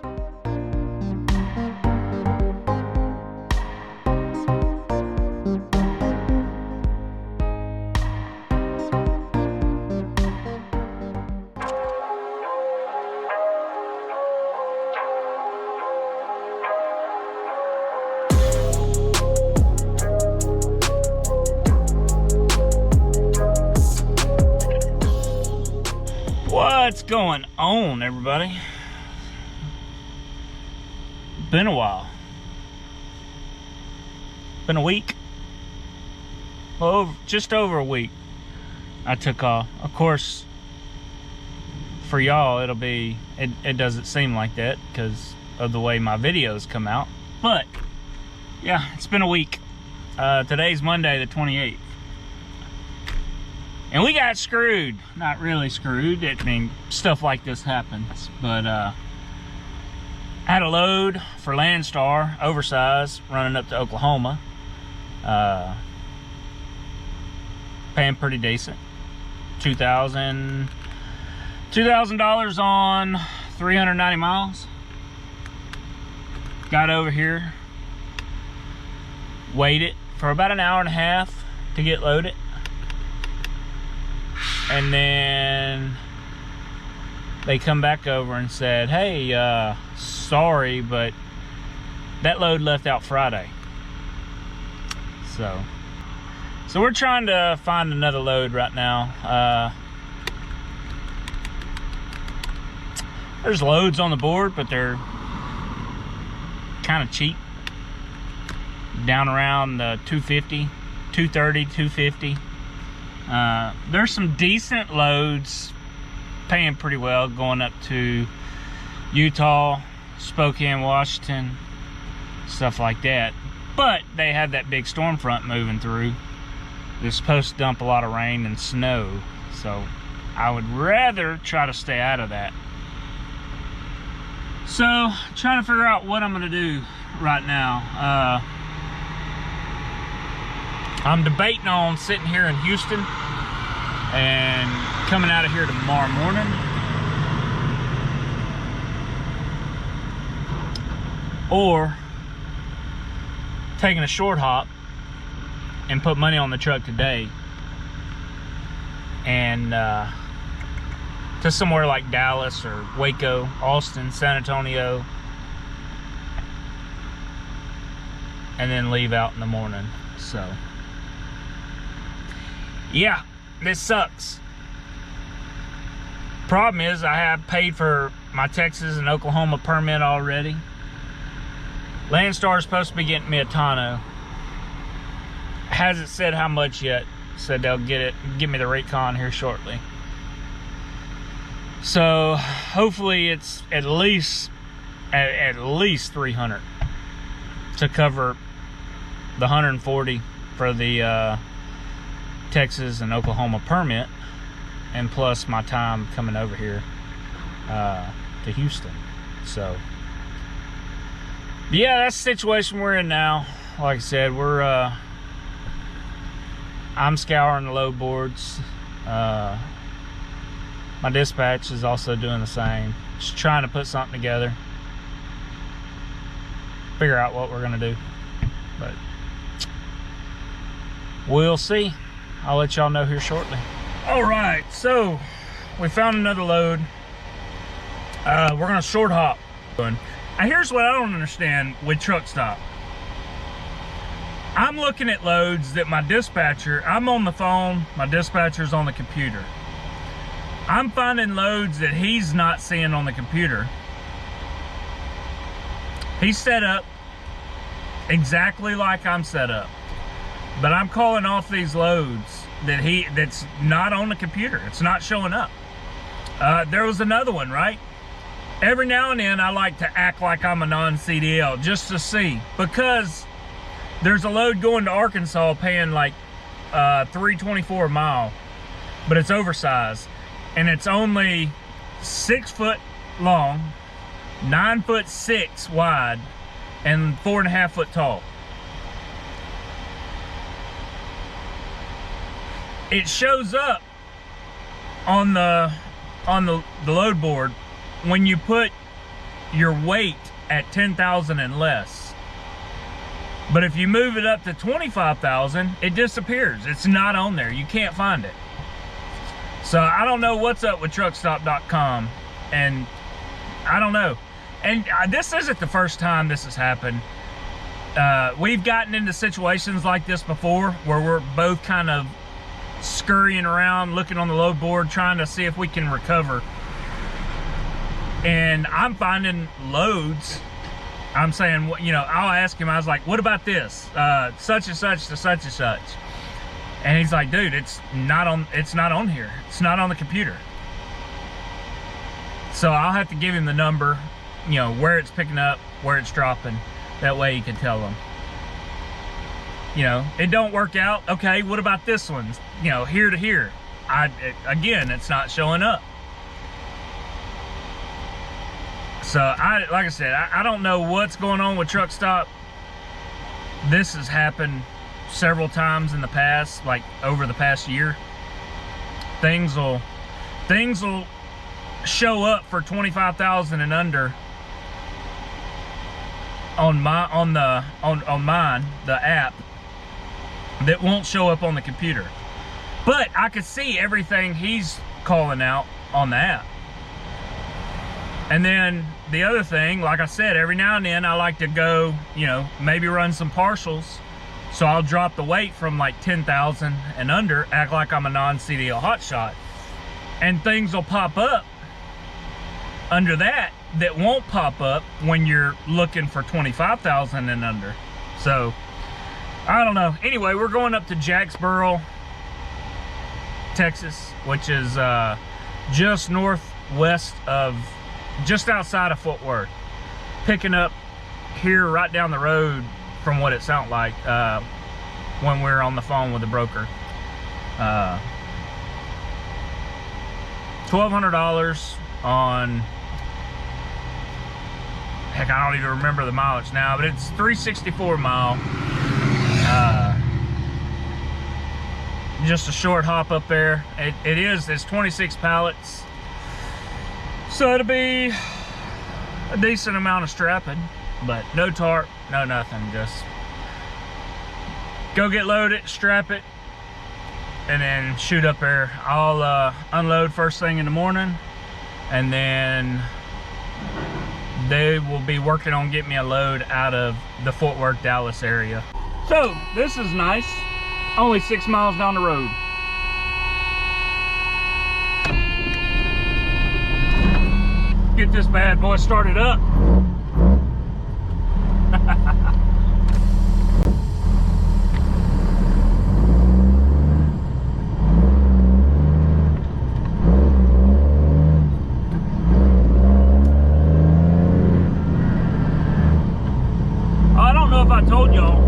What's going on, everybody? Been a while. Been a week. Well, just over a week I took off. Of course, for y'all it'll be, it doesn't seem like that because of the way my videos come out. But yeah, it's been a week. Today's Monday the 28th. And we got screwed. Not really screwed. I mean, stuff like this happens. But I had a load for Landstar, oversized, running up to Oklahoma. Paying pretty decent. $2,000 on 390 miles. Got over here. Waited for about an hour and a half to get loaded. And then they come back over and said, hey, sorry, but that load left out Friday. So we're trying to find another load right now. There's loads on the board, but they're kind of cheap. Down around 250, 230, 250. There's some decent loads paying pretty well going up to Utah, Spokane, Washington, stuff like that. But they have that big storm front moving through. They're supposed to dump a lot of rain and snow, so I would rather try to stay out of that. So trying to figure out what I'm gonna do right now. I'm debating on sitting here in Houston and coming out of here tomorrow morning, or taking a short hop and put money on the truck today and to somewhere like Dallas or Waco, Austin, San Antonio, and then leave out in the morning. So yeah, this sucks. Problem is, I have paid for my Texas and Oklahoma permit already. Landstar is supposed to be getting me a tonneau. Hasn't said how much yet. Said they'll give me the rate con here shortly. So hopefully it's at least 300 to cover the 140 for the Texas and Oklahoma permit, and plus my time coming over here to Houston. So yeah, that's the situation we're in now. Like I said, I'm scouring the load boards. My dispatch is also doing the same. Just trying to put something together, figure out what we're gonna do, but we'll see. I'll let y'all know here shortly. All right, so we found another load. We're gonna short hop. And here's what I don't understand with truck stop. I'm looking at loads that my dispatcher, I'm on the phone, my dispatcher's on the computer. I'm finding loads that he's not seeing on the computer. He's set up exactly like I'm set up, but I'm calling off these loads that's not on the computer. It's not showing up. There was another one, right? Every now and then I like to act like I'm a non-CDL just to see, because there's a load going to Arkansas paying like $3.24 a mile, but it's oversized and it's only 6 foot long, 9'6" wide, and 4.5 foot tall. It shows up on the load board when you put your weight at 10,000 and less. But if you move it up to 25,000, it disappears. It's not on there. You can't find it. So I don't know what's up with truckstop.com, and I don't know. And this isn't the first time this has happened. We've gotten into situations like this before where we're both kind of scurrying around, looking on the load board, trying to see if we can recover. And I'm finding loads. I'm saying, you know, I'll ask him, I was like, what about this? Such and such to such and such. And he's like, dude, it's not on here. It's not on the computer. So I'll have to give him the number, you know, where it's picking up, where it's dropping. That way he can tell them. You know, it don't work out. Okay, what about this one? You know, here to here. Again, it's not showing up. So like I said, I don't know what's going on with Truck Stop. This has happened several times in the past, like over the past year. Things will show up for 25,000 and under on mine, the app, that won't show up on the computer. But I could see everything he's calling out on the app. And then the other thing, like I said, every now and then I like to go, you know, maybe run some partials. So I'll drop the weight from like 10,000 and under, act like I'm a non-CDL hotshot. And things will pop up under that won't pop up when you're looking for 25,000 and under. So I don't know. Anyway, we're going up to Jacksboro, Texas, which is just northwest of, just outside of Fort Worth. Picking up here right down the road from what it sounded like when we were on the phone with the broker. $1,200 on, heck, I don't even remember the mileage now, but it's 364 mile. Just a short hop up there. It's 26 pallets. So it'll be a decent amount of strapping, but no tarp, no nothing. Just go get loaded, strap it, and then shoot up there. I'll unload first thing in the morning, and then they will be working on getting me a load out of the Fort Worth, Dallas area. So this is nice. Only 6 miles down the road. Get this bad boy started up. I don't know if I told y'all.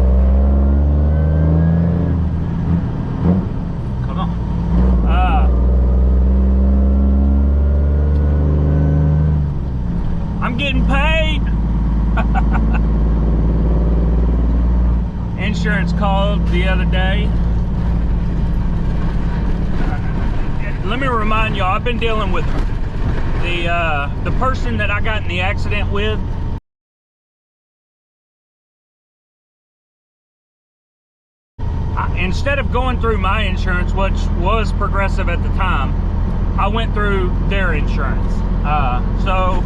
Come on. I'm getting paid. Insurance called the other day. Let me remind y'all, I've been dealing with the person that I got in the accident with. Instead of going through my insurance, which was Progressive at the time, I went through their insurance. So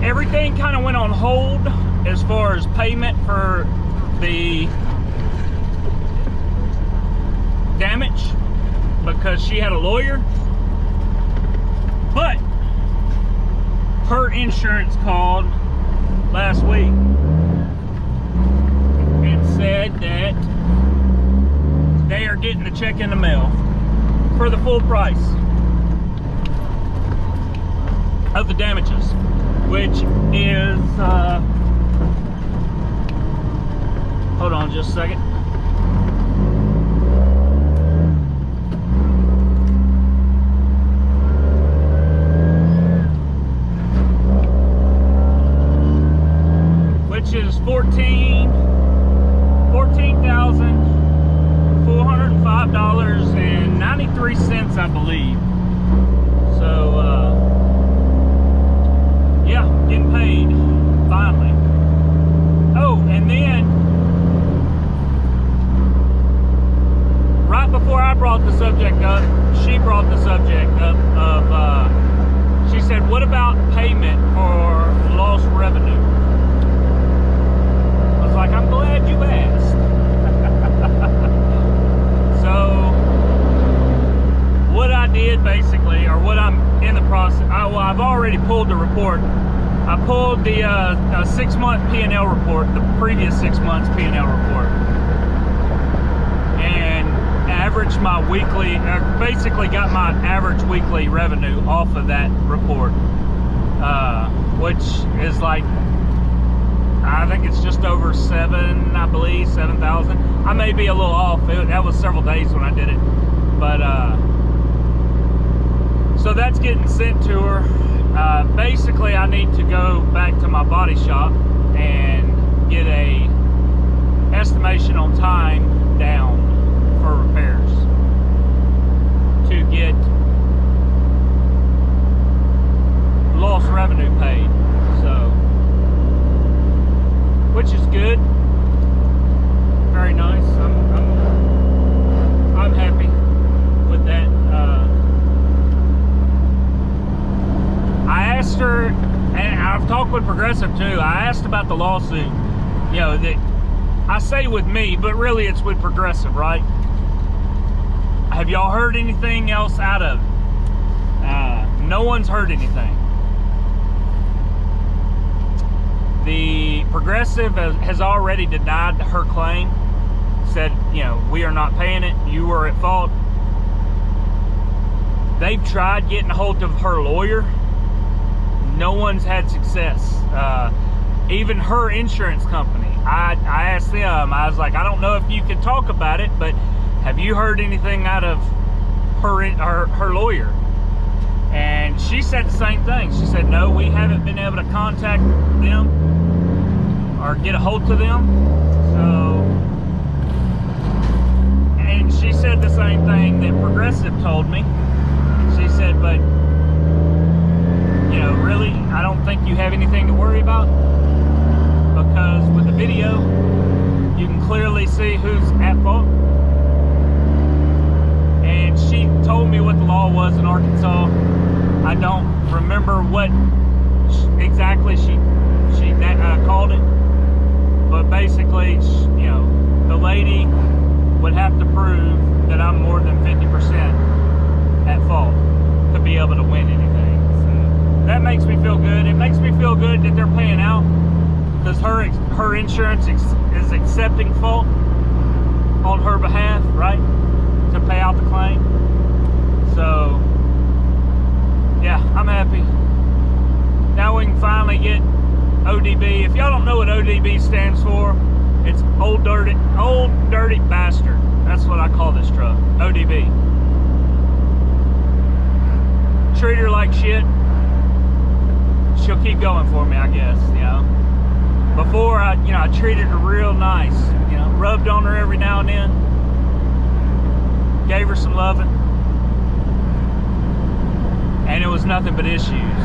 everything kind of went on hold as far as payment for the damage because she had a lawyer. But her insurance called last week and said that they are getting the check in the mail for the full price of the damages, which is, hold on just a second. Which is $14,405.93, I believe. So, yeah. subject up. She brought the subject up of, she said, what about payment for lost revenue? I was like, I'm glad you asked. So, what I did basically, or what I'm in the process, well, I've already pulled the report. I pulled the 6-month P&L report, the previous 6 months P&L report, and averaged my weekly, basically got my average weekly revenue off of that report, which is like, I think it's just over 7,000, I believe, 7,000. I may be a little off. That was several days when I did it, but so that's getting sent to her. Basically, I need to go back to my body shop and get a estimation on time down for repairs to get lost revenue paid. So, which is good, very nice. I'm happy with that. I asked her, and I've talked with Progressive too. I asked about the lawsuit. You know, that I say with me, but really it's with Progressive, right? Have y'all heard anything else out of it? No one's heard anything. The Progressive has already denied her claim. Said, you know, we are not paying it. You were at fault. They've tried getting a hold of her lawyer. No one's had success. Even her insurance company, I asked them, I was like, I don't know if you can talk about it, but have you heard anything out of her lawyer? And she said the same thing. She said, no, we haven't been able to contact them or get a hold of them. So, and she said the same thing that Progressive told me. She said, but you know, really, I don't think you have anything to worry about, because with the video, you can clearly see who's at fault. And she told me what the law was in Arkansas. I don't remember what exactly she called it, but basically, you know, the lady would have to prove that I'm more than 50% at fault to be able to win anything. That makes me feel good. It makes me feel good that they're paying out, because her insurance is accepting fault on her behalf, right, to pay out the claim. So, yeah, I'm happy. Now we can finally get ODB. If y'all don't know what ODB stands for, it's old dirty bastard. That's what I call this truck, ODB. Treat her like shit. She'll keep going for me, I guess, you know. Before, I treated her real nice, you know, rubbed on her every now and then, gave her some loving, and it was nothing but issues.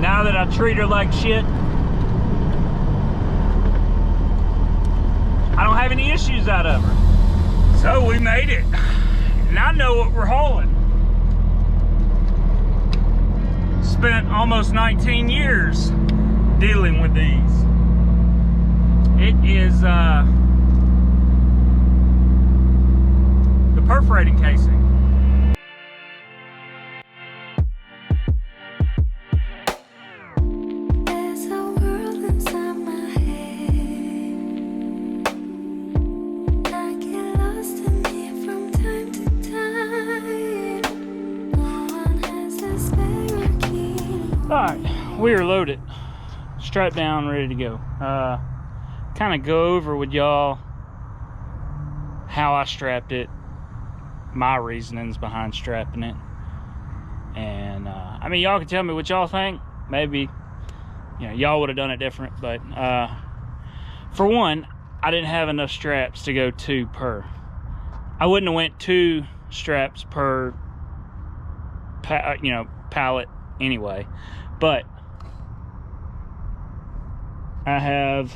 Now that I treat her like shit, I don't have any issues out of her. So we made it, and I know what we're hauling. Spent almost 19 years dealing with these. It is the perforating casing. There's a world inside my head. I get lost in it from time to time. No one has a spare key. Alright, we are loaded, strapped down, ready to go. Kind of go over with y'all how I strapped it, my reasonings behind strapping it, and I mean, y'all can tell me what y'all think. Maybe, you know, y'all would have done it different, but for one, I didn't have enough straps to go 2 per. I wouldn't have went 2 straps per pallet anyway, but I have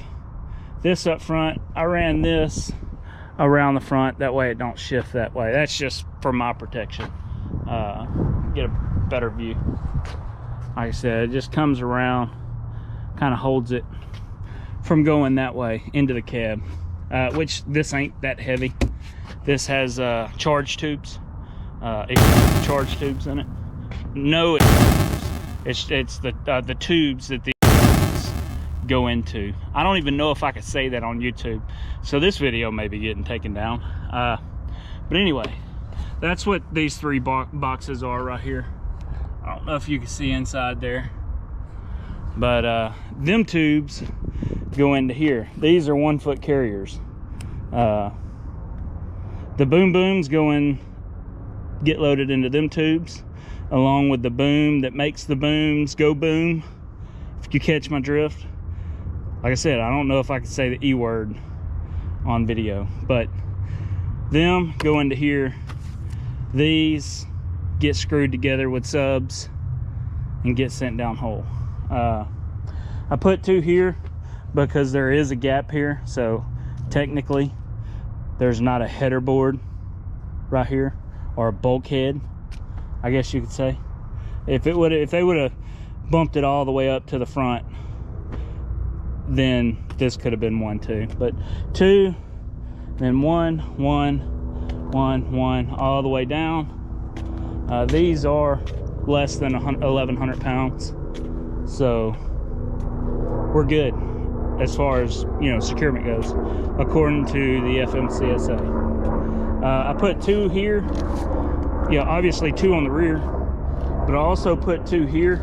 this up front. I ran this around the front. That way it don't shift that way. That's just for my protection. Get a better view. Like I said, it just comes around, kind of holds it from going that way into the cab, which this ain't that heavy. This has charge tubes. It has charge tubes in it. No, it's the tubes that these go into. I don't even know if I could say that on YouTube, so this video may be getting taken down. But anyway, that's what these three boxes are right here. I don't know if you can see inside there, but them tubes go into here. These are 1 foot carriers. The boom booms go in, get loaded into them tubes, along with the boom that makes the booms go boom, if you catch my drift. Like I said, I don't know if I can say the E word on video, but them go into here. These get screwed together with subs and get sent down hole. I put 2 here because there is a gap here, so technically there's not a header board right here, or a bulkhead, I guess you could say. If they would have bumped it all the way up to the front, then this could have been 1 too. But 2, then 1, 1, 1, 1, all the way down. These are less than 1,100 pounds, so we're good as far as, you know, securement goes, according to the FMCSA. I put 2 here. Yeah, obviously 2 on the rear, but I also put 2 here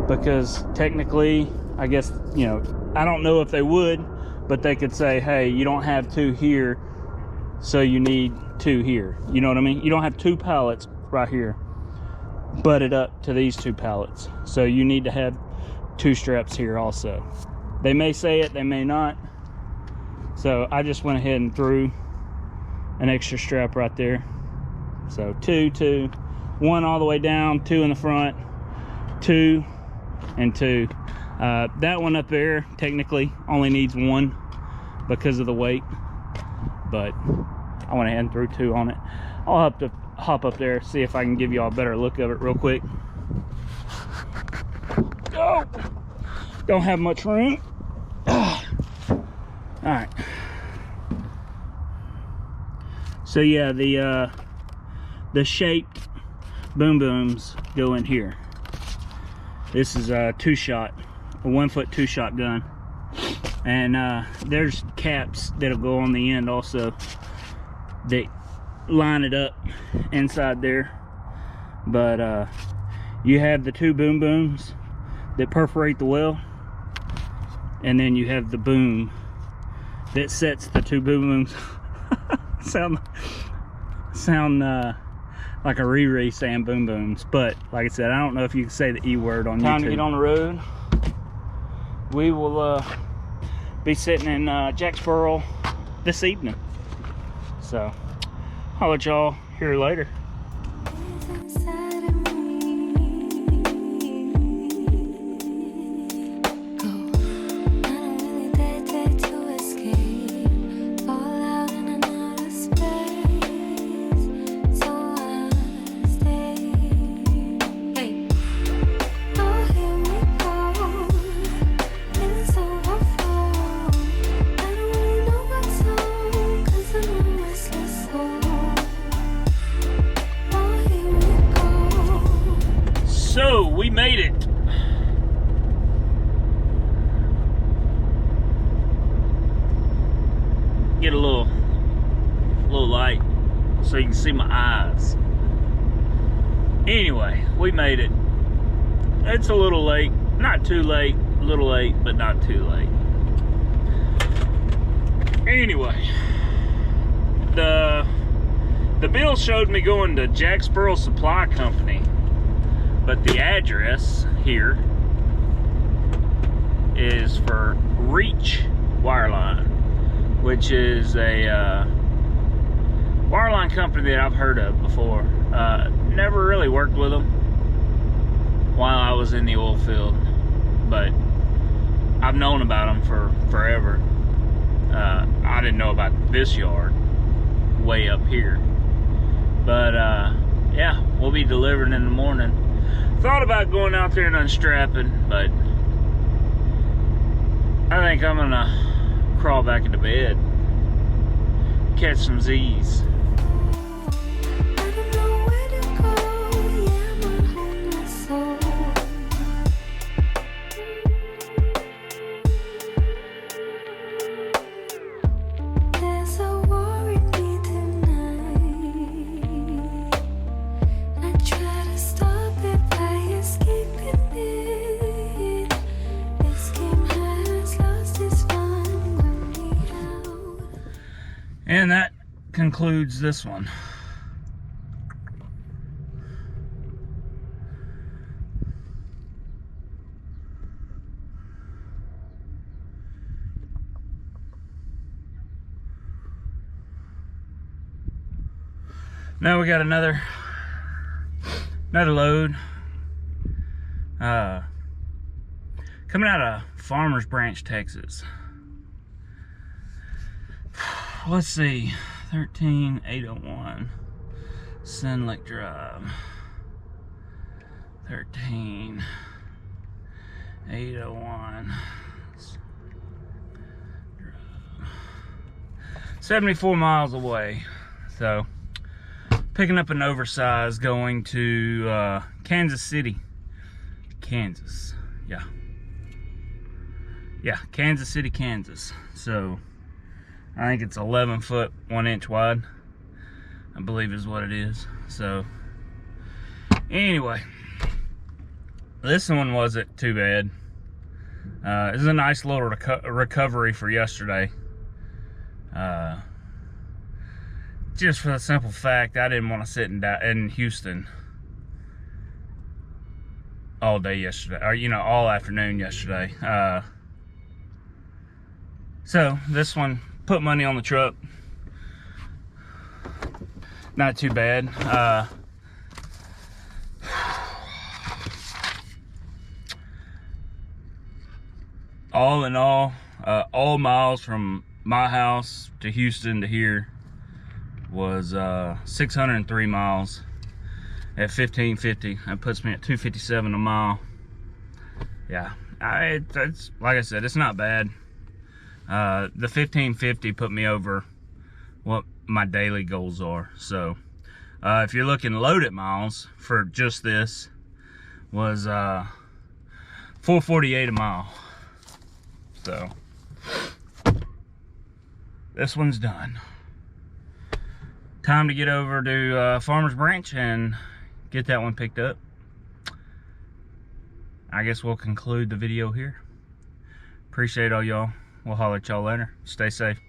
because technically, I guess, you know, I don't know if they would, but they could say, hey, you don't have 2 here, so you need 2 here. You know what I mean? You don't have 2 pallets right here butted up to these 2 pallets, so you need to have 2 straps here also. They may say it, they may not, so I just went ahead and threw an extra strap right there. So 2, 2, 1 all the way down, 2 in the front, 2 and 2. That one up there technically only needs 1 because of the weight, but I went ahead and threw 2 on it. I'll have to hop up there, see if I can give you all a better look of it real quick. Oh, don't have much room. All right. So yeah, the shaped boom booms go in here. This is a 2-shot, a 1 foot 2-shot gun, and there's caps that'll go on the end also that line it up inside there. But you have the 2 boom booms that perforate the well, and then you have the boom that sets the 2 boom booms. sound like a Riri saying boom booms, but like I said, I don't know if you can say the E word on YouTube. Time to get on the road. We will be sitting in Jacksboro this evening, so I'll let y'all hear later. So we made it. Get a little light so you can see my eyes. Anyway, we made it. It's a little late, not too late, a little late, but not too late. Anyway, the bill showed me going to Jacksboro Supply Company, but the address here is for Reach Wireline, which is a wireline company that I've heard of before. Never really worked with them while I was in the oil field, but I've known about them for forever. I I didn't know about this yard way up here. But yeah, we'll be delivering in the morning. Thought about going out there and unstrapping, but I think I'm gonna crawl back into bed, catch some Z's. I don't know where to go, yeah, I'm a homeless soul. There's a war in me tonight. I try to stop it by escaping it. This game has lost its fun when we out. And that concludes this one. Now we got another load coming out of Farmers Branch, Texas. Let's see, 13801 Senlick Drive. 13801 Drive. 74 miles away. So picking up an oversized going to Kansas City, Kansas. Yeah, Kansas City, Kansas. So I think it's 11 foot 1 inch wide, I believe is what it is. So anyway, this one wasn't too bad. This is a nice little recovery for yesterday. Just for the simple fact I didn't want to sit in Houston all day yesterday, or all afternoon yesterday. So this one put money on the truck. Not too bad. All in all miles from my house to Houston to here was 603 miles at 1550. That puts me at 257 a mile. Yeah, it's like I said, it's not bad. The 1550 put me over what my daily goals are. So if you're looking loaded miles for just this, was 448 a mile. So this one's done. Time to get over to Farmers Branch and get that one picked up. I guess we'll conclude the video here. Appreciate all y'all. We'll holler at y'all later. Stay safe.